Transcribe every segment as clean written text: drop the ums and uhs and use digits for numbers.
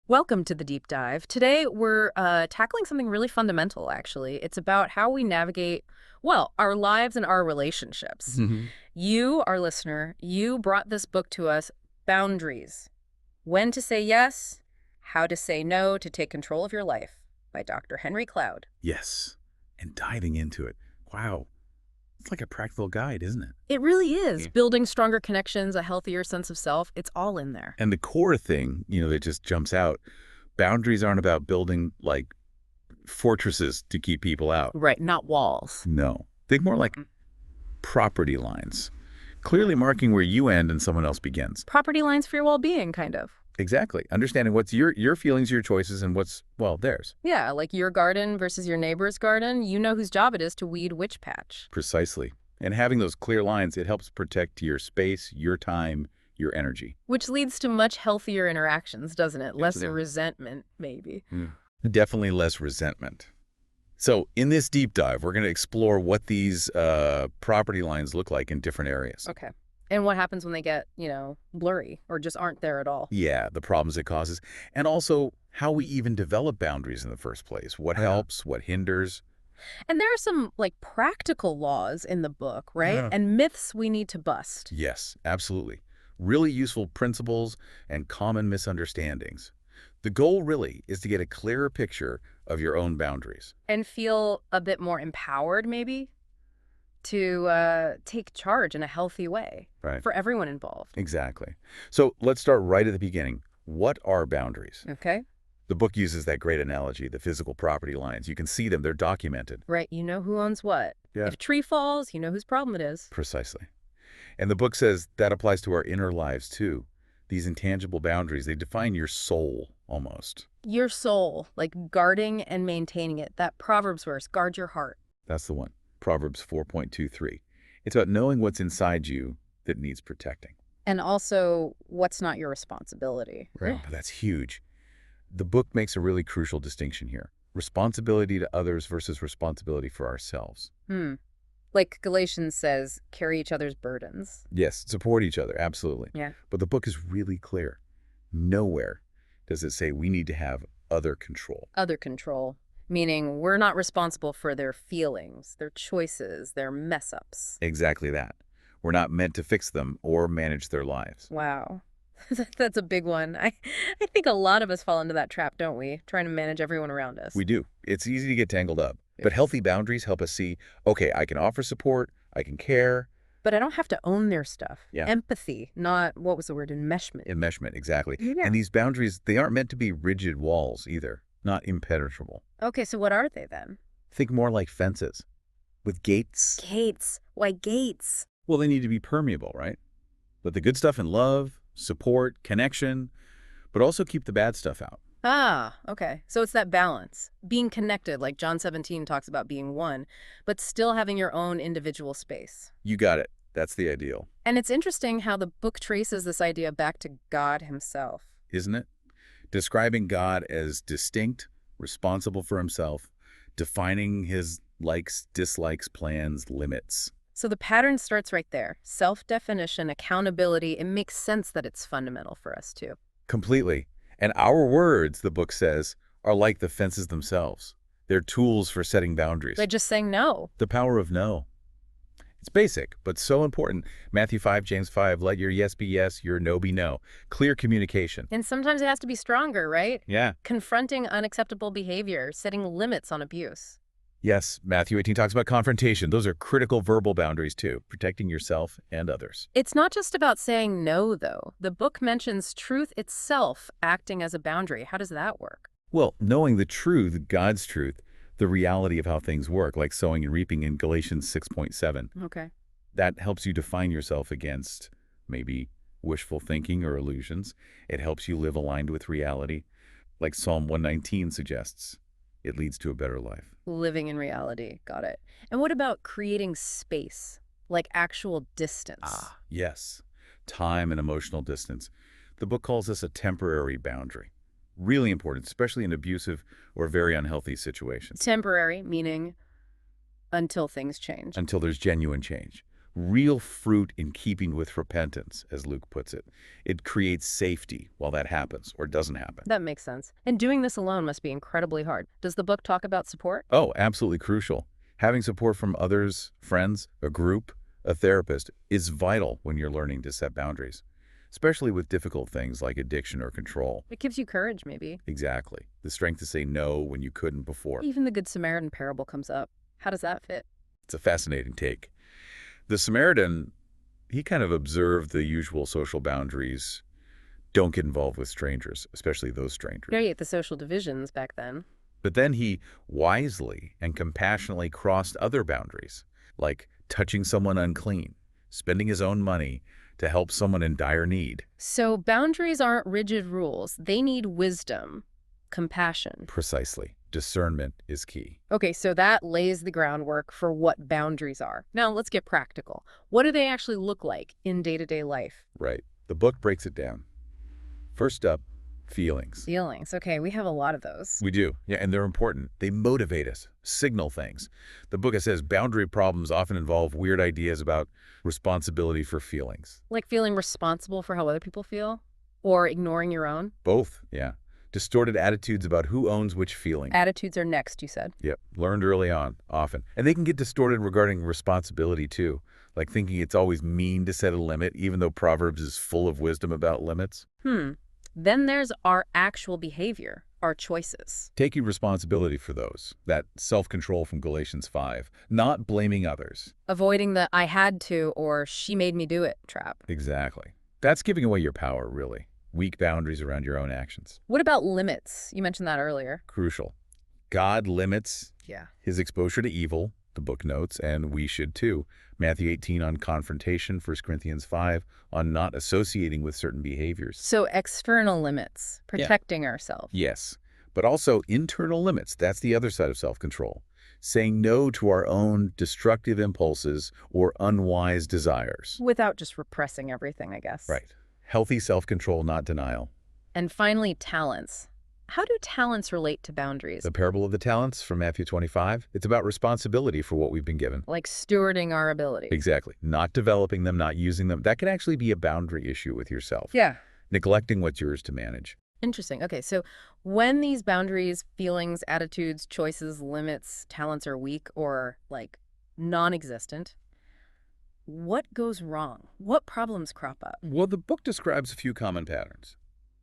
Welcome to the deep dive. Today we're tackling something really fundamental, actually. It's about how we navigate, well, our lives and our relationships. Mhm. You, our listener, you brought this book to us, Boundaries. When to Say Yes, How to Say No to Take Control of Your Life by Dr. Henry Cloud. Yes, and diving into it. Wow, it's like a practical guide, isn't it? It really is. Yeah. Building stronger connections, a healthier sense of self, it's all in there. And the core thing, that just jumps out, boundaries aren't about building, like, fortresses to keep people out. Right, not walls. No. Think more like property lines, clearly marking where you end and someone else begins. Property lines for your well-being, kind of. Exactly. Understanding what's your feelings, your choices, and what's, well, theirs. Yeah, like your garden versus your neighbor's garden. You know whose job it is to weed which patch. Precisely. And having those clear lines, it helps protect your space, your time, your energy. Which leads to much healthier interactions, doesn't it? Less Absolutely. resentment, maybe. Definitely less resentment. So in this deep dive, we're going to explore what these property lines look like in different areas. Okay. And what happens when they get, blurry or just aren't there at all? Yeah, the problems it causes, and also how we even develop boundaries in the first place. What helps, what hinders. And there are some, practical laws in the book, right? Yeah. And myths we need to bust. Yes, absolutely. Really useful principles and common misunderstandings. The goal really is to get a clearer picture of your own boundaries. And feel a bit more empowered, maybe, to take charge in a healthy way Right. for everyone involved. Exactly. So let's start right at the beginning. What are boundaries? Okay? The book uses that great analogy, the physical property lines. You can see them, they're documented. Right, you know who owns what. Yeah. If a tree falls, you know whose problem it is. Precisely. And the book says that applies to our inner lives too. These intangible boundaries, they define your soul almost. Your soul, like guarding and maintaining it. That Proverbs verse, guard your heart. That's the one. Proverbs 4.23. It's about knowing what's inside you that needs protecting. And also, what's not your responsibility. Right. But that's huge. The book makes a really crucial distinction here. Responsibility to others versus responsibility for ourselves. Like Galatians says, carry each other's burdens. Yes, support each other, absolutely. Yeah. But the book is really clear. Nowhere does it say we need to have other control. Other control, meaning we're not responsible for their feelings, their choices, their mess-ups. Exactly that. We're not meant to fix them or manage their lives. Wow. That's a big one. I think a lot of us fall into that trap, don't we? Trying to manage everyone around us. We do. It's easy to get tangled up. But Yes. healthy boundaries help us see, okay, I can offer support, I can care. But I don't have to own their stuff. Yeah. Empathy, not, what was the word, enmeshment. Enmeshment, exactly. Yeah. And these boundaries, they aren't meant to be rigid walls either, not impenetrable. Okay, so what are they then? Think more like fences with gates. Gates. Why gates? Well, they need to be permeable, right? Let the good stuff in love, support, connection, but also keep the bad stuff out. Ah, okay. So it's that balance. Being connected, like John 17 talks about being one, but still having your own individual space. You got it. That's the ideal, And it's interesting how the book traces this idea back to God himself. isn't it? Describing God as distinct, responsible for himself, defining his likes, dislikes, plans, limits. So the pattern starts right there. Self-definition, accountability. It makes sense that it's fundamental for us too. Completely. And our words, the book says, are like the fences themselves. They're tools for setting boundaries. By just saying no. The power of no. It's basic, but so important. Matthew 5, James 5, let your yes be yes, your no be no. Clear communication. And sometimes it has to be stronger, right? Yeah. Confronting unacceptable behavior, setting limits on abuse. Yes, Matthew 18 talks about confrontation. Those are critical verbal boundaries too, protecting yourself and others. It's not just about saying no, though. The book mentions truth itself acting as a boundary. How does that work? Well, knowing the truth, God's truth, the reality of how things work, like sowing and reaping in Galatians 6.7, Okay. that helps you define yourself against maybe wishful thinking or illusions. It helps you live aligned with reality, like Psalm 119 suggests. It leads to a better life. Living in reality. Got it. And what about creating space, like actual distance? Yes. Time and emotional distance. The book calls this a temporary boundary. Really important, especially in abusive or very unhealthy situations. Temporary, meaning until things change. Until there's genuine change. real fruit in keeping with repentance, as Luke puts it. It creates safety while that happens or doesn't happen. That makes sense. And doing this alone must be incredibly hard. Does the book talk about support? Oh, absolutely crucial. Having support from others, friends, a group, a therapist is vital when you're learning to set boundaries, especially with difficult things like addiction or control. It gives you courage, maybe. Exactly. The strength to say no when you couldn't before. Even the Good Samaritan parable comes up. How does that fit? It's a fascinating take. The Samaritan, he kind of observed the usual social boundaries. Don't get involved with strangers, especially those strangers. Right, the social divisions back then. But then he wisely and compassionately crossed other boundaries, like touching someone unclean, spending his own money to help someone in dire need. So boundaries aren't rigid rules. They need wisdom, compassion. Precisely. Discernment is key. Okay, so that lays the groundwork for what boundaries are. Now let's get practical. What do they actually look like in day-to-day life? Right. The book breaks it down. First up, feelings. Feelings. Okay, we have a lot of those. We do. Yeah, and they're important. They motivate us, signal things. The book says boundary problems often involve weird ideas about responsibility for feelings. Like feeling responsible for how other people feel? Or ignoring your own? Both, yeah. Distorted attitudes about who owns which feeling. Attitudes are next, you said. Yep, learned early on, often. And they can get distorted regarding responsibility, too. Like thinking it's always mean to set a limit, even though Proverbs is full of wisdom about limits. Then there's our actual behavior, our choices. Taking responsibility for those. That self-control from Galatians 5. Not blaming others. Avoiding the I had to or she made me do it trap. Exactly. That's giving away your power, really. Weak boundaries around your own actions. What about limits? You mentioned that earlier. Crucial. God limits his exposure to evil, the book notes, and we should too. Matthew 18 on confrontation, 1 Corinthians 5 on not associating with certain behaviors. So external limits, protecting ourselves. Yes, but also internal limits. That's the other side of self-control. Saying no to our own destructive impulses or unwise desires. Without just repressing everything, I guess. Right. Healthy self-control, not denial. And finally, talents. How do talents relate to boundaries? The parable of the talents from Matthew 25, it's about responsibility for what we've been given. Like stewarding our ability. Exactly. Not developing them, not using them. That could actually be a boundary issue with yourself. Yeah. Neglecting what's yours to manage. Interesting. Okay, so when these boundaries, feelings, attitudes, choices, limits, talents are weak or like non-existent, what goes wrong? What problems crop up? Well, the book describes a few common patterns.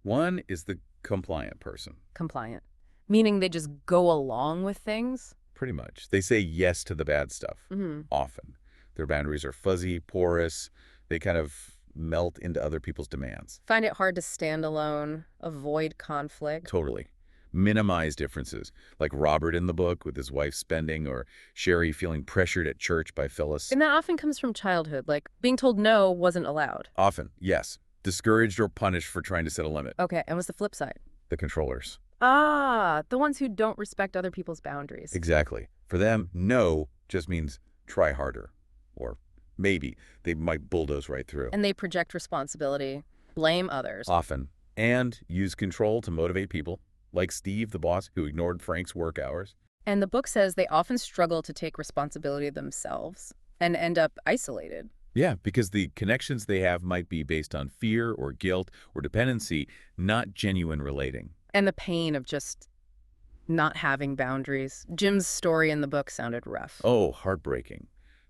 One is the compliant person. Compliant. Meaning they just go along with things? Pretty much. They say yes to the bad stuff, often. Their boundaries are fuzzy, porous. They kind of melt into other people's demands. Find it hard to stand alone, avoid conflict. Totally. Minimize differences, like Robert in the book with his wife spending, or Sherry feeling pressured at church by Phyllis. And that often comes from childhood, like being told no wasn't allowed. Often, yes. Discouraged or punished for trying to set a limit. Okay, and what's the flip side? The controllers. Ah, the ones who don't respect other people's boundaries. Exactly. For them, no just means try harder. Or maybe they might bulldoze right through. And they project responsibility, blame others. Often. And use control to motivate people, like Steve, the boss, who ignored Frank's work hours. And the book says they often struggle to take responsibility themselves and end up isolated. Yeah, because the connections they have might be based on fear or guilt or dependency, not genuine relating. And the pain of just not having boundaries. Jim's story in the book sounded rough. Oh, heartbreaking.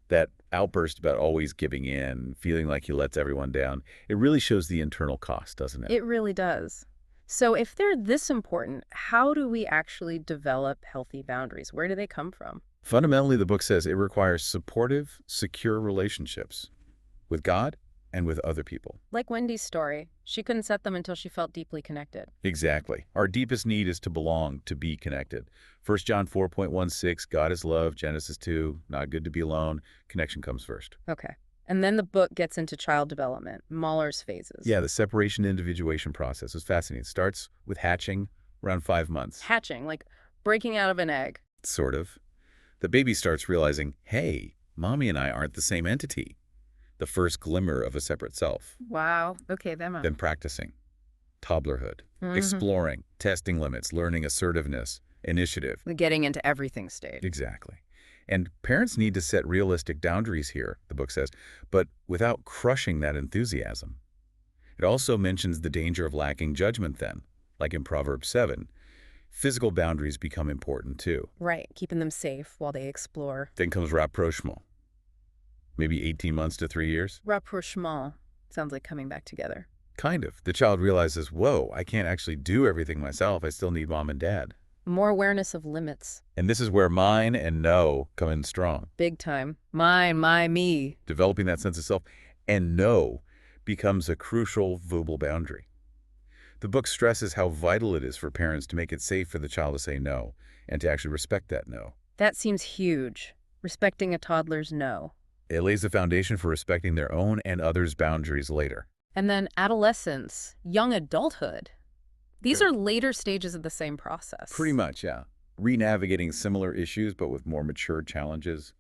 That outburst about always giving in, feeling like he lets everyone down, it really shows the internal cost, doesn't it? It really does. So if they're this important, how do we actually develop healthy boundaries? Where do they come from? Fundamentally, the book says it requires supportive, secure relationships with God and with other people. Like Wendy's story. She couldn't set them until she felt deeply connected. Exactly. Our deepest need is to belong, to be connected. 1 John 4.16, God is love. Genesis 2, not good to be alone. Connection comes first. Okay. And then the book gets into child development, Mahler's phases. Yeah, the separation individuation process is fascinating. It starts with hatching around 5 months. Hatching, like breaking out of an egg. Sort of. The baby starts realizing, hey, mommy and I aren't the same entity. The first glimmer of a separate self. Wow. Okay, Then practicing. Toddlerhood. Exploring. Testing limits. Learning assertiveness. Initiative. The getting into everything stage. Exactly. And parents need to set realistic boundaries here, the book says, but without crushing that enthusiasm. It also mentions the danger of lacking judgment then, like in Proverbs 7. Physical boundaries become important too. Right, keeping them safe while they explore. Then comes rapprochement, maybe 18 months to 3 years. Rapprochement sounds like coming back together. Kind of. The child realizes, whoa, I can't actually do everything myself. I still need mom and dad. More awareness of limits. And this is where mine and no come in strong. Big time. Mine, my, me. Developing that sense of self and no becomes a crucial verbal boundary. The book stresses how vital it is for parents to make it safe for the child to say no and to actually respect that no. That seems huge. Respecting a toddler's no. It lays the foundation for respecting their own and others' boundaries later. And then adolescence, young adulthood. These are later stages of the same process. Pretty much, yeah. Re-navigating similar issues, but with more mature challenges,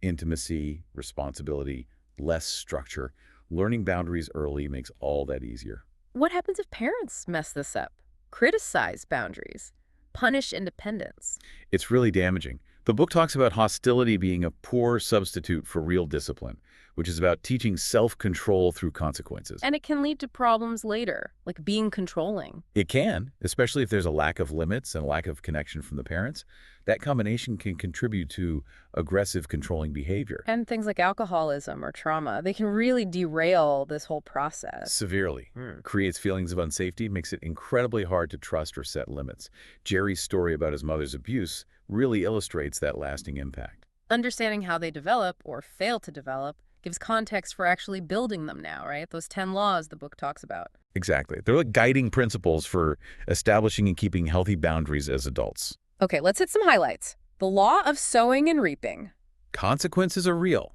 intimacy, responsibility, less structure. Learning boundaries early makes all that easier. What happens if parents mess this up? Criticize boundaries? Punish independence? It's really damaging. The book talks about hostility being a poor substitute for real discipline, which is about teaching self-control through consequences. And it can lead to problems later, like being controlling. It can, especially if there's a lack of limits and a lack of connection from the parents. That combination can contribute to aggressive, controlling behavior. And things like alcoholism or trauma, they can really derail this whole process. Severely. Creates feelings of unsafety, makes it incredibly hard to trust or set limits. Jerry's story about his mother's abuse really illustrates that lasting impact. Understanding how they develop or fail to develop gives context for actually building them now, right? Those 10 laws the book talks about. Exactly. They're like guiding principles for establishing and keeping healthy boundaries as adults. Okay, let's hit some highlights. The law of sowing and reaping. Consequences are real.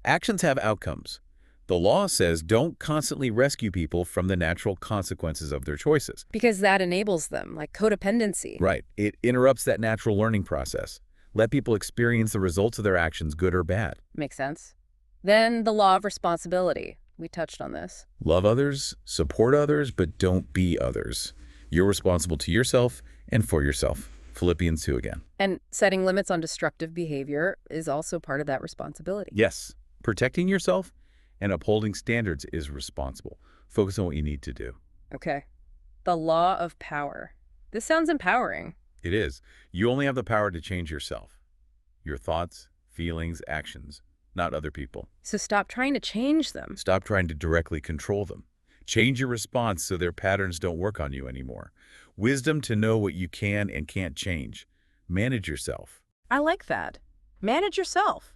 Actions have outcomes. The law says don't constantly rescue people from the natural consequences of their choices. Because that enables them, like codependency. Right. It interrupts that natural learning process. Let people experience the results of their actions, good or bad. Makes sense. Then the law of responsibility. We touched on this. Love others, support others, but don't be others. You're responsible to yourself and for yourself. Philippians 2 again. And setting limits on destructive behavior is also part of that responsibility. Yes. Protecting yourself and upholding standards is responsible. Focus on what you need to do. Okay. The law of power. This sounds empowering. It is. You only have the power to change yourself. Your thoughts, feelings, actions, not other people. So stop trying to change them. Stop trying to directly control them. Change your response so their patterns don't work on you anymore. Wisdom to know what you can and can't change. Manage yourself. I like that. Manage yourself.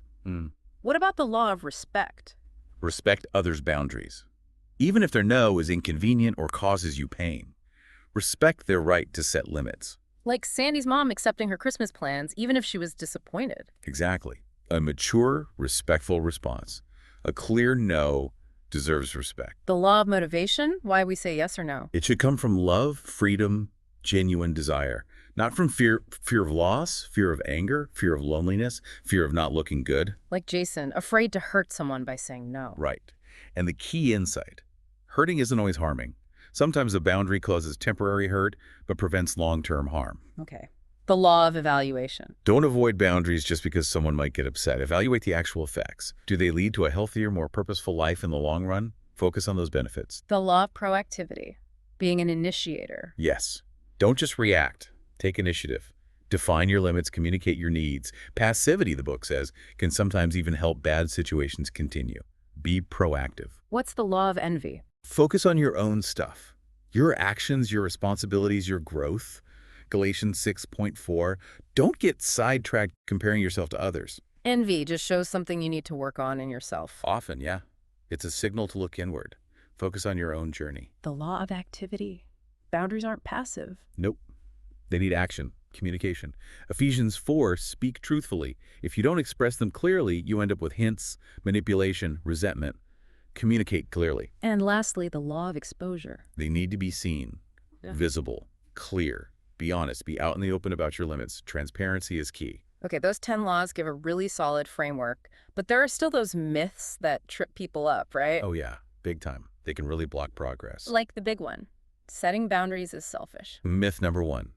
What about the law of respect? Respect others' boundaries. Even if their no is inconvenient or causes you pain. Respect their right to set limits. Like Sandy's mom accepting her Christmas plans even if she was disappointed. Exactly. A mature, respectful response. A clear no deserves respect. The law of motivation, why we say yes or no. It should come from love, freedom, genuine desire. Not from fear of loss, fear of anger, fear of loneliness, fear of not looking good. Like Jason, afraid to hurt someone by saying no. Right. And the key insight, hurting isn't always harming. Sometimes a boundary causes temporary hurt, but prevents long-term harm. Okay. The law of evaluation. Don't avoid boundaries just because someone might get upset. Evaluate the actual effects. Do they lead to a healthier, more purposeful life in the long run? Focus on those benefits. The law of proactivity. Being an initiator. Yes. Don't just react. Take initiative. Define your limits, communicate your needs. Passivity, the book says, can sometimes even help bad situations continue. Be proactive. What's the law of envy? Focus on your own stuff. Your actions, your responsibilities, your growth. Galatians 6.4. Don't get sidetracked comparing yourself to others. Envy just shows something you need to work on in yourself. Often, yeah. It's a signal to look inward. Focus on your own journey. The law of activity. Boundaries aren't passive. Nope. They need action, communication. Ephesians 4, speak truthfully. If you don't express them clearly, you end up with hints, manipulation, resentment. Communicate clearly. And lastly, the law of exposure. They need to be seen, visible, clear. Be honest, be out in the open about your limits. Transparency is key. Okay, those 10 laws give a really solid framework, but there are still those myths that trip people up, right? Oh yeah, big time. They can really block progress. Like the big one, setting boundaries is selfish. Myth number 1.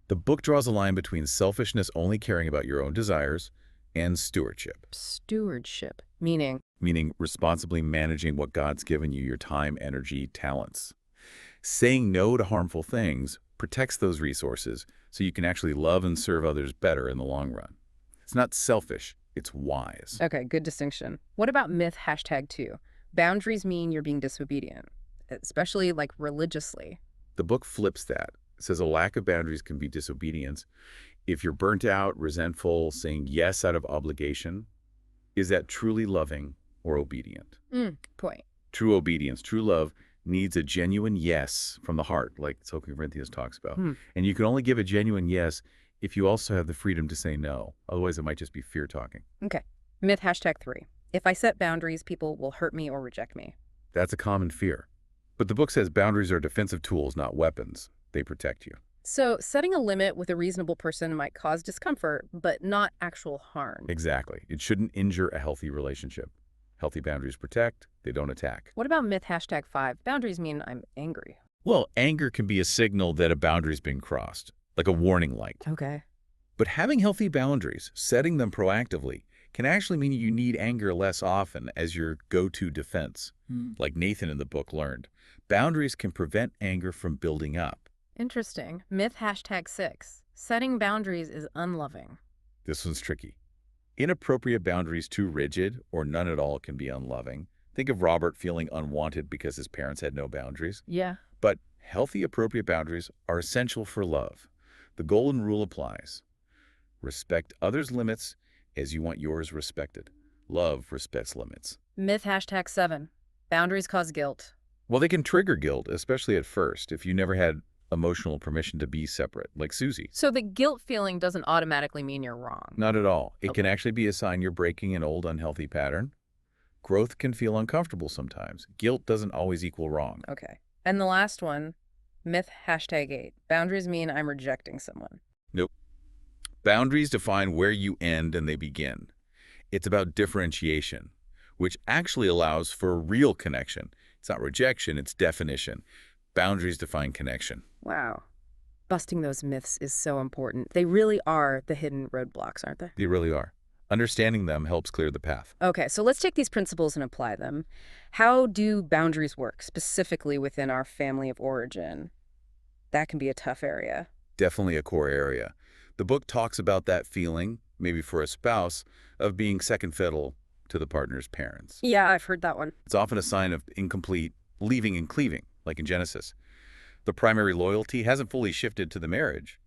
The book draws a line between selfishness, only caring about your own desires, and stewardship, Stewardship, meaning, meaning responsibly managing what God's given you, your time, energy, talents. Saying no to harmful things protects those resources so you can actually love and serve others better in the long run. It's not selfish, it's wise. okay, good distinction. What about myth #2? Boundaries mean you're being disobedient, especially like religiously. The book flips that. It says a lack of boundaries can be disobedience. If you're burnt out, resentful, saying yes out of obligation, is that truly loving or obedient? Point. True obedience, true love needs a genuine yes from the heart, like 2 Corinthians talks about. Hmm. And you can only give a genuine yes if you also have the freedom to say no. Otherwise, it might just be fear talking. Okay. Myth #3. If I set boundaries, people will hurt me or reject me. That's a common fear. But the book says boundaries are defensive tools, not weapons. They protect you. So setting a limit with a reasonable person might cause discomfort, but not actual harm. Exactly. It shouldn't injure a healthy relationship. Healthy boundaries protect, they don't attack. What about myth #5? Boundaries mean I'm angry. Well, anger can be a signal that a boundary's been crossed, like a warning light. Okay. But having healthy boundaries, setting them proactively, can actually mean you need anger less often as your go-to defense. Like Nathan in the book learned, boundaries can prevent anger from building up. Interesting. Myth #6. Setting boundaries is unloving. This one's tricky. Inappropriate boundaries too rigid or none at all can be unloving. Think of Robert feeling unwanted because his parents had no boundaries. Yeah. But healthy, appropriate boundaries are essential for love. The golden rule applies. Respect others' limits as you want yours respected. Love respects limits. Myth #7. Boundaries cause guilt. Well, they can trigger guilt, especially at first, if you never had emotional permission to be separate, like Susie. So the guilt feeling doesn't automatically mean you're wrong. Not at all. It Okay. can actually be a sign you're breaking an old unhealthy pattern. Growth can feel uncomfortable sometimes. Guilt doesn't always equal wrong. Okay. And the last one, myth #8. Boundaries mean I'm rejecting someone. Nope. Boundaries define where you end and they begin. It's about differentiation, which actually allows for a real connection. It's not rejection, it's definition. Boundaries define connection. Wow. Busting those myths is so important. They really are the hidden roadblocks, aren't they? They really are. Understanding them helps clear the path. Okay, so let's take these principles and apply them. How do boundaries work, specifically within our family of origin? That can be a tough area. Definitely a core area. The book talks about that feeling, maybe for a spouse, of being second fiddle to the partner's parents. Yeah, I've heard that one. It's often a sign of incomplete leaving and cleaving, like in Genesis. The primary loyalty hasn't fully shifted to the marriage.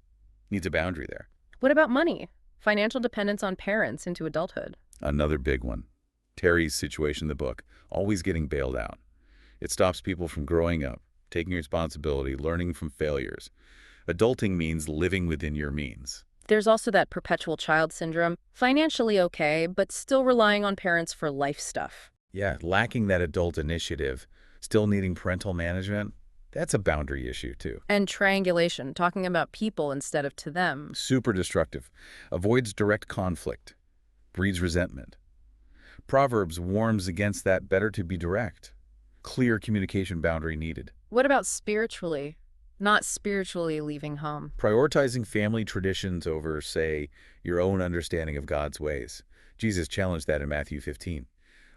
Needs a boundary there. What about money? Financial dependence on parents into adulthood. Another big one. Terry's situation in the book, always getting bailed out. It stops people from growing up, taking responsibility, learning from failures. Adulting means living within your means. There's also that perpetual child syndrome. Financially okay, but still relying on parents for life stuff. Yeah, lacking that adult initiative, still needing parental management, that's a boundary issue too. And triangulation, talking about people instead of to them. Super destructive. Avoids direct conflict. Breeds resentment. Proverbs warns against that, better to be direct. Clear communication boundary needed. What about spiritually? Not spiritually leaving home. Prioritizing family traditions over, say, your own understanding of God's ways. Jesus challenged that in Matthew 15.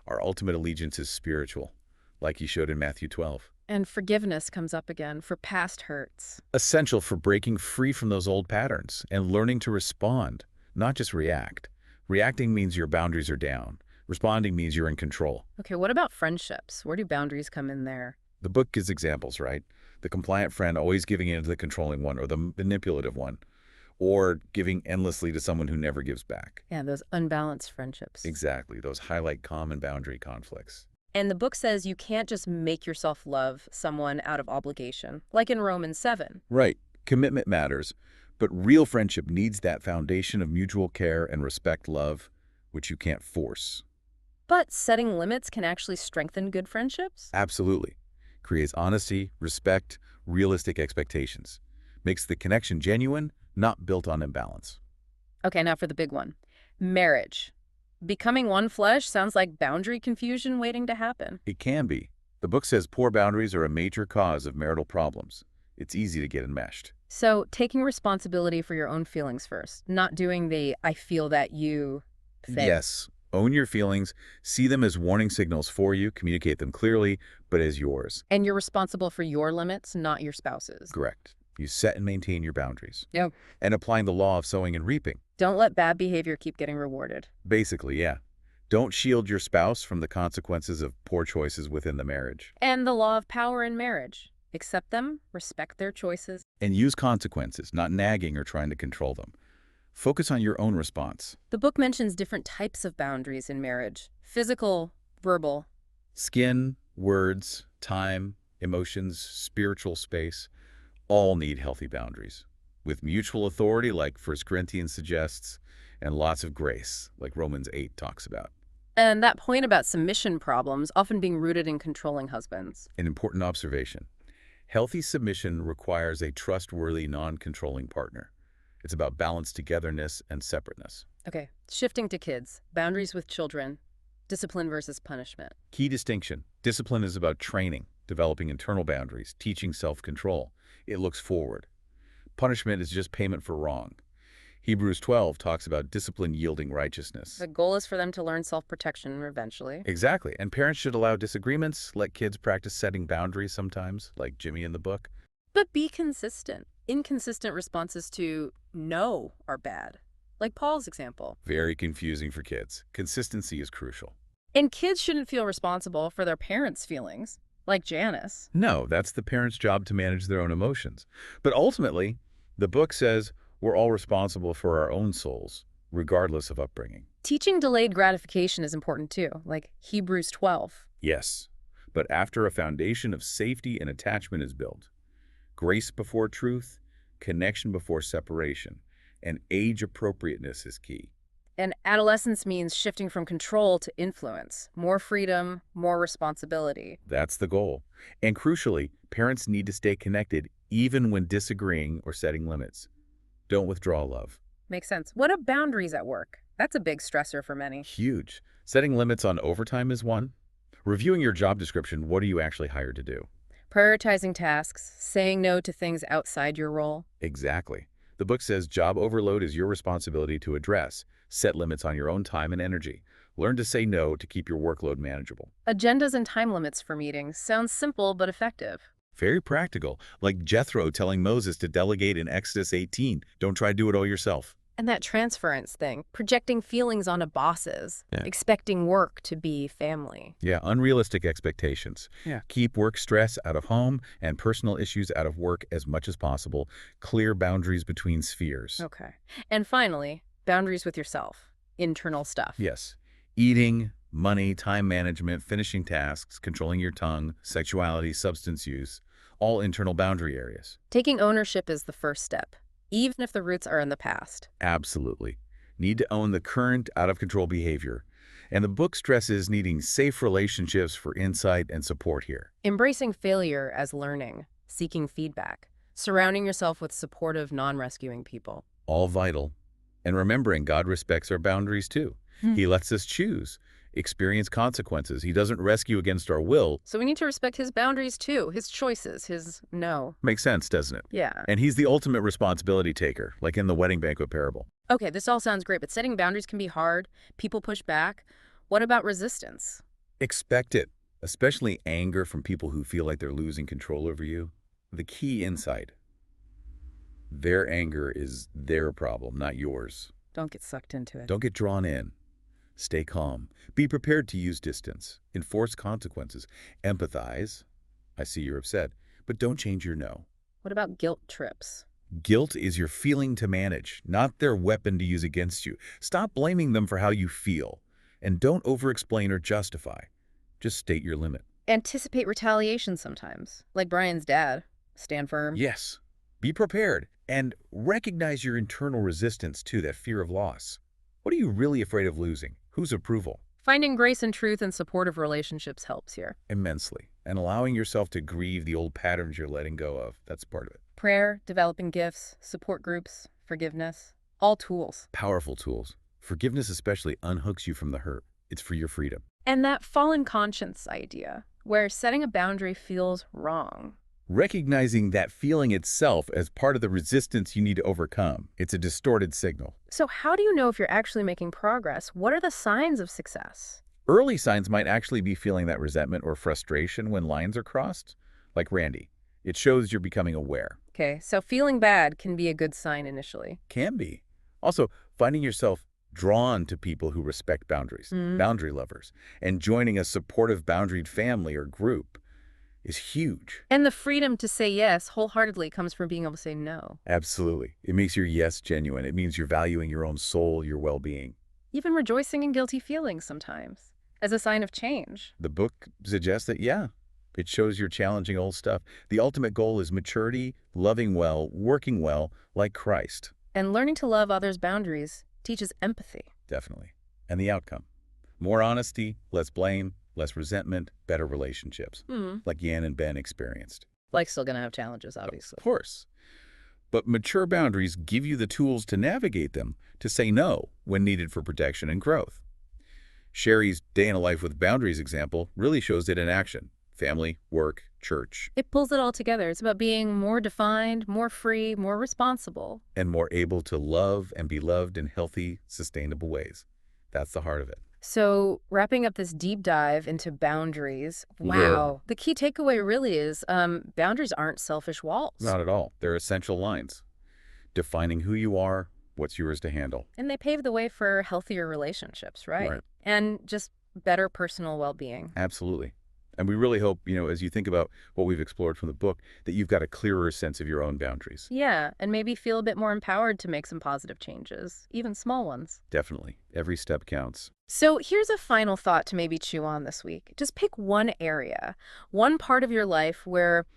Our ultimate allegiance is spiritual, like he showed in Matthew 12. And forgiveness comes up again for past hurts. Essential for breaking free from those old patterns and learning to respond, not just react. Reacting means your boundaries are down. Responding means you're in control. Okay, what about friendships? Where do boundaries come in there? The book gives examples, right? The compliant friend always giving in to the controlling one or the manipulative one, or giving endlessly to someone who never gives back. Yeah, those unbalanced friendships. Exactly. Those highlight common boundary conflicts. And the book says you can't just make yourself love someone out of obligation, like in Romans 7. Right. Commitment matters, but real friendship needs that foundation of mutual care and respect, love, which you can't force. But setting limits can actually strengthen good friendships? Absolutely. Creates honesty, respect, realistic expectations. Makes the connection genuine, not built on imbalance. Okay, now for the big one. Marriage. Becoming one flesh sounds like boundary confusion waiting to happen. It can be. The book says poor boundaries are a major cause of marital problems. It's easy to get enmeshed. So taking responsibility for your own feelings first, not doing the I feel that you Same. Yes, own your feelings, see them as warning signals for you, communicate them clearly, but as yours. And you're responsible for your limits, not your spouse's. Correct. You set and maintain your boundaries. Yep. And applying the law of sowing and reaping. Don't let bad behavior keep getting rewarded. Basically, yeah. Don't shield your spouse from the consequences of poor choices within the marriage. And the law of power in marriage. Accept them, respect their choices. And use consequences, not nagging or trying to control them. Focus on your own response. The book mentions different types of boundaries in marriage. Physical, verbal. Skin, words, time, emotions, spiritual space, all need healthy boundaries. With mutual authority, like 1 Corinthians suggests, and lots of grace, like Romans 8 talks about. And that point about submission problems often being rooted in controlling husbands. An important observation. Healthy submission requires a trustworthy, non-controlling partner. It's about balanced togetherness and separateness. Okay, shifting to kids. Boundaries with children. Discipline versus punishment. Key distinction. Discipline is about training, developing internal boundaries, teaching self-control. It looks forward. Punishment is just payment for wrong. Hebrews 12 talks about discipline yielding righteousness. The goal is for them to learn self-protection eventually. Exactly. And parents should allow disagreements, let kids practice setting boundaries sometimes, like Jimmy in the book. But be consistent. Inconsistent responses to no are bad. Like Paul's example. Very confusing for kids. Consistency is crucial. And kids shouldn't feel responsible for their parents' feelings, like Janice. No, that's the parent's job to manage their own emotions. But ultimately, the book says we're all responsible for our own souls, regardless of upbringing. Teaching delayed gratification is important too, like Hebrews 12. Yes, but after a foundation of safety and attachment is built, grace before truth, connection before separation, and age appropriateness is key. And adolescence means shifting from control to influence, more freedom, more responsibility. That's the goal. And crucially, parents need to stay connected even when disagreeing or setting limits. Don't withdraw love. Makes sense. What about boundaries at work? That's a big stressor for many. Huge. Setting limits on overtime is one. Reviewing your job description, what are you actually hired to do? Prioritizing tasks, saying no to things outside your role. Exactly. The book says job overload is your responsibility to address. Set limits on your own time and energy. Learn to say no to keep your workload manageable. Agendas and time limits for meetings sounds simple but effective. Very practical, like Jethro telling Moses to delegate in Exodus 18. Don't try to do it all yourself. And that transference thing, projecting feelings onto bosses, Yeah. expecting work to be family. Yeah, unrealistic expectations. Yeah. Keep work stress out of home and personal issues out of work as much as possible. Clear boundaries between spheres. Okay. And finally, boundaries with yourself. Internal stuff. Yes. Eating, money, time management, finishing tasks, controlling your tongue, sexuality, substance use, all internal boundary areas. Taking ownership is the first step, even if the roots are in the past. Absolutely. Need to own the current out-of-control behavior. And the book stresses needing safe relationships for insight and support here. Embracing failure as learning, seeking feedback, surrounding yourself with supportive, non-rescuing people. All vital. And remembering God respects our boundaries too. He lets us choose, experience consequences. He doesn't rescue against our will. So we need to respect his boundaries too, his choices, his no. Makes sense, doesn't it? Yeah. And he's the ultimate responsibility taker, like in the wedding banquet parable. Okay, this all sounds great, but setting boundaries can be hard. People push back. What about resistance? Expect it, especially anger from people who feel like they're losing control over you. The key insight: their anger is their problem, not yours. Don't get sucked into it. Don't get drawn in. Stay calm. Be prepared to use distance. Enforce consequences. Empathize. I see you're upset, but don't change your no. What about guilt trips? Guilt is your feeling to manage, not their weapon to use against you. Stop blaming them for how you feel. And don't over-explain or justify. Just state your limit. Anticipate retaliation sometimes, like Brian's dad. Stand firm. Yes. Be prepared. And recognize your internal resistance to that fear of loss. What are you really afraid of losing? Whose approval? Finding grace and truth in supportive relationships helps here. Immensely. And allowing yourself to grieve the old patterns you're letting go of. That's part of it. Prayer, developing gifts, support groups, forgiveness, all tools. Powerful tools. Forgiveness especially unhooks you from the hurt. It's for your freedom. And that fallen conscience idea, where setting a boundary feels wrong. recognizing that feeling itself as part of the resistance you need to overcome. It's a distorted signal. So how do you know if you're actually making progress? What are the signs of success? Early signs might actually be feeling that resentment or frustration when lines are crossed, like Randy. It shows you're becoming aware. Okay, so feeling bad can be a good sign initially. Can be. Also, finding yourself drawn to people who respect boundaries, Mm. boundary lovers, and joining a supportive boundaried family or group is huge. And the freedom to say yes wholeheartedly comes from being able to say no. Absolutely. It makes your yes genuine. It means you're valuing your own soul, your well-being. Even rejoicing in guilty feelings sometimes, as a sign of change. The book suggests that, yeah, it shows you're challenging old stuff. The ultimate goal is maturity, loving well, working well, like Christ. And learning to love others' boundaries teaches empathy. Definitely. And the outcome? More honesty, less blame, less resentment, better relationships, like Yan and Ben experienced. Like still gonna have challenges, obviously. Of course. But mature boundaries give you the tools to navigate them, to say no when needed for protection and growth. Sherry's Day in a Life with Boundaries example really shows it in action. Family, work, church, It pulls it all together. It's about being more defined, more free, more responsible. and more able to love and be loved in healthy, sustainable ways. That's the heart of it. So wrapping up this deep dive into boundaries, Yeah. wow. The key takeaway really is boundaries aren't selfish walls. Not at all. They're essential lines, defining who you are, what's yours to handle. And they pave the way for healthier relationships, right? Right. And just better personal well-being. Absolutely. And we really hope, as you think about what we've explored from the book, that you've got a clearer sense of your own boundaries. Yeah, and maybe feel a bit more empowered to make some positive changes, even small ones. Definitely. Every step counts. So here's a final thought to maybe chew on this week. Just pick one area, one part of your life where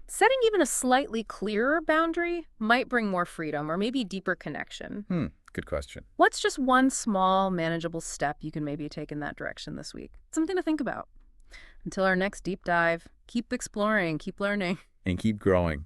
setting even a slightly clearer boundary might bring more freedom or maybe deeper connection. Good question. What's just one small, manageable step you can maybe take in that direction this week? Something to think about. Until our next deep dive, keep exploring, keep learning. And keep growing.